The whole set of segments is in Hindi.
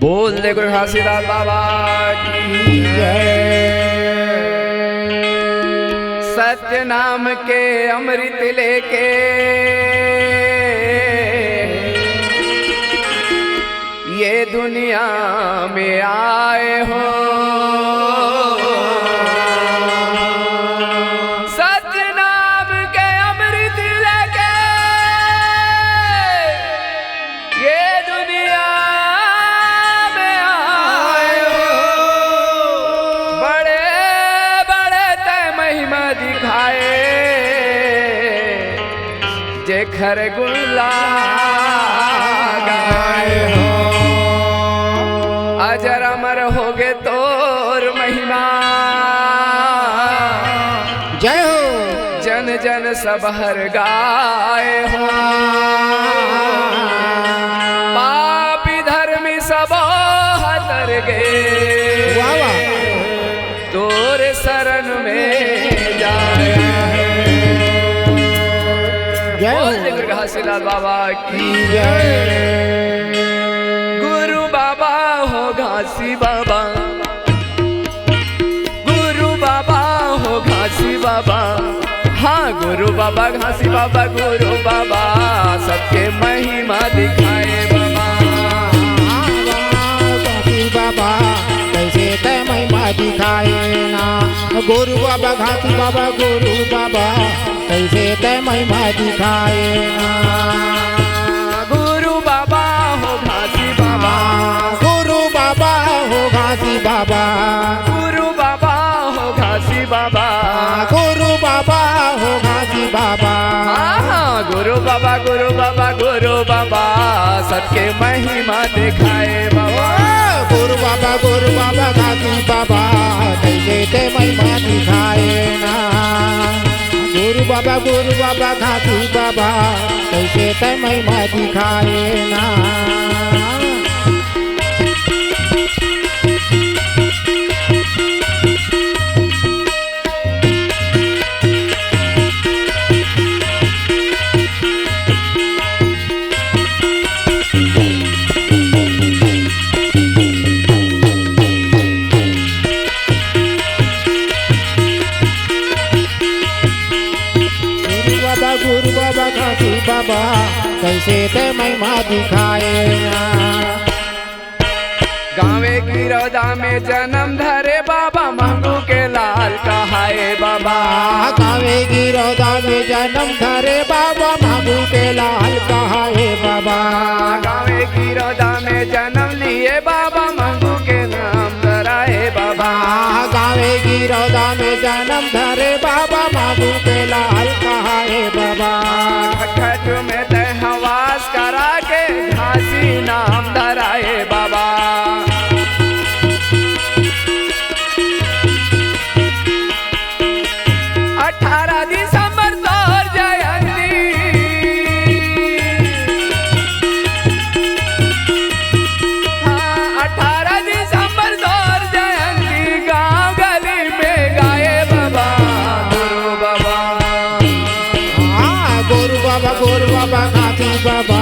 बोल दे गुरु घासीदास बाबा की जय। सत्य नाम के अमृत लेके ये दुनिया में आए हो, सत्य नाम के अमृत लेके ये दुनिया में आए हो। बड़े बड़े ते महिमा दिखाए जेखर गुला गाए हो। अजर अमर होगे तोर महिमा जय हो। जन जन सब हर गाए हो। पापी धर्मी सब हतर गए वाह वाह। तोर शरण में जाए। जय हो। बोल गुरु घासीदास बाबा की जय। गुरु बाबा हो घासी बाबा, गुरु बाबा हो घासी बाबा। हाँ गुरु बाबा घासी बाबा, गुरु बाबा सबके महिमा दिखाए बाबा। घासी बाबा कैसे ते महिमा दिखाए ना। गुरु बाबा घासी बाबा, गुरु बाबा कैसे ते महिमा दिखाए ना। गुरु बाबा हो घासी बाबा, गुरु बाबा हो घासी बाबा, गुरु बाबा हो घासी बाबा, गुरु बाबा हो घासी बाबा। हाँ गुरु बाबा गुरु बाबा गुरु बाबा सबके महिमा दिखाए बाबा। गुरु बाबा घासी बाबा कैसे ते महिमा दिखाए ना। गुरु बाबा घासी बाबा कैसे ते महिमा दिखाए ना। गुरु बाबा घासी बाबा कैसे ते महिमा दिखाए ना। गाँवे की रौदा में जन्म धरे बाबा, मंगू के लाल कहाए बाबा। गाँवे की रौदा में जन्म धरे बाबा, मांगू के लाल कहाए बाबा। गाँवे की रौदा में जन्म लिए बाबा, मंगू के नाम धराए बाबा। गाँवे की रौदा में जन्म धरे बाबा, मांगू के लाल कहाए बाबा। खट में ते हवास करा के घासी नाम धराए बाबा। 18 दिसंबर तोर जयंती, हाँ 18 दिसंबर तोर जयंती गाँव गली में गाए बाबा। गुरु बाबा गुरु बाबा घासी बाबा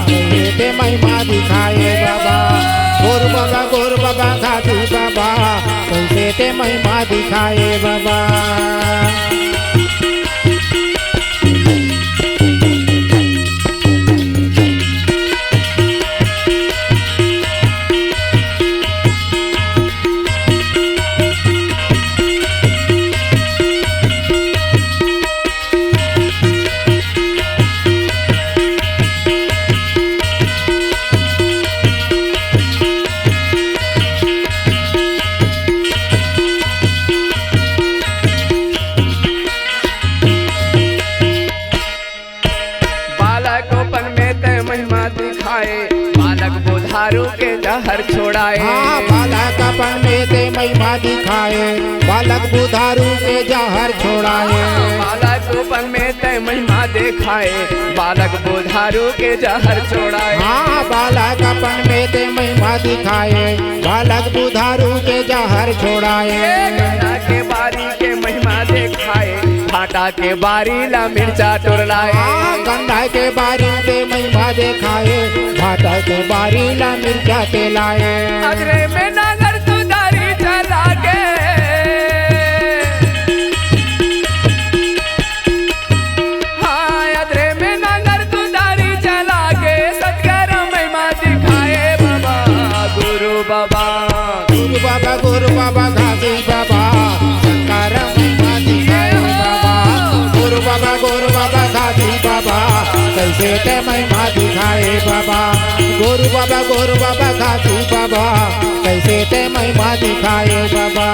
कैसे ते महिमा दिखाए बाबा। गुरु बाबा घासी बाबा कैसे ते महिमा दिखाए बाबा। बालक बुधारू के जहर छोड़ाए। हाँ बालकपन में ते महिमा दिखाए, बालक बुधारू के जहर छोड़ाए। बालकपन में ते महिमा दिखाए, बालक बुधारू के जहर छोड़ाए। हाँ बालकपन में ते महिमा दिखाए, बालक बुधारू के जहर छोड़ाए। गंगा के बारी के महिमा दिखाए भाटा के बारी ला मिर्चा टुरलाए गंधा के बारी पे महिमा दिखाए भाटा के बारी ला मिर्चा ते लाए अजरे में नागर तू दारी चला के हाँ अजरे में नागर तू दारी चला के सत्कर महिमा दिखाए बाबा गुरु बाबा गुरु बाबा गुरु बाबा घासी बाबा शंकर महिमा दिखाए बाबा गुरु बाबा घासी बाबा कैसे ते महिमा दिखाए बाबा गुरु बाबा घासी बाबा कैसे ते महिमा दिखाए बाबा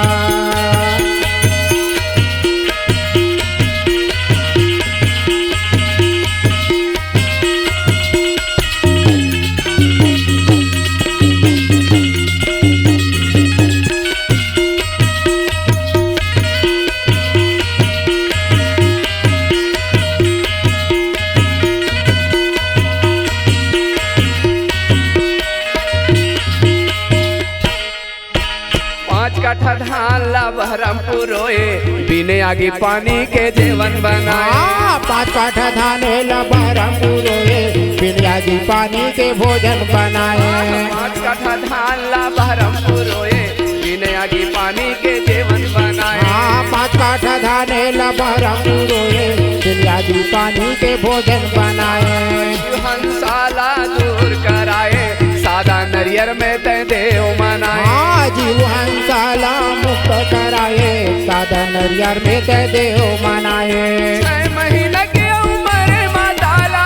कट्ठा धान ला बहरमपुर रोए बिने आगे पानी के जेवन बनाए 5 काठा धान ला बहरमपुर रोए बिने आगे पानी के भोजन बनाए 5 कट्ठा धान ला बहरमपुर रोए बिने आगे पानी के जेवन बनाए 5 काठा धान ला बहरमपुर रोए बिने आगे पानी के भोजन बनाए हंसाला दूर कराए सादा नरियर में ते देव मनाए जीव हंसाला मुक्त कराए सादा नरियर में ते देव मनाए 6 महीने के उम्र माताला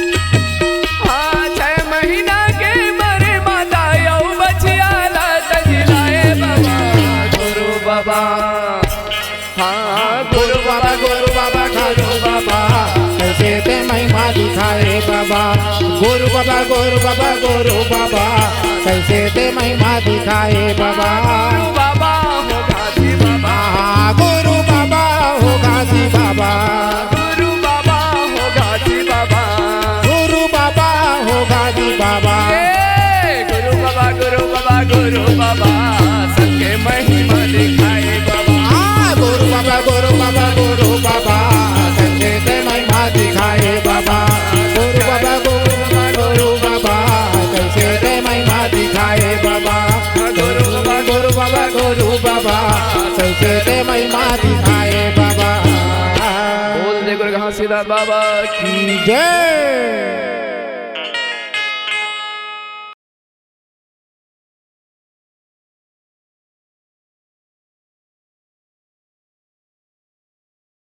हाँ 6 महीना के मरे माता यौ बचियाला तजिलाए बाबा गुरु बाबा हाँ गुरु बाबा खालू बाबा कैसे ते महिमा दिखाए बाबा गुरु बाबा कैसे ते महिमा दिखाए बाबा बाबा हो घासी बाबा गुरु बाबा हो घासी बाबा गुरु बाबा हो घासी बाबा गुरु बाबा हो घासी बाबा गुरु बाबा सबके महिमा दिखाए बाबा गुरु बाबा कैसे ते महिमा दिखाए बाबा गुरु बाबा कैसे ते महिमा दिखाए बाबा गुरु बाबा कैसे ते महिमा दिखाए बाबा बोल दे गुरु घासीदास बाबा की जय।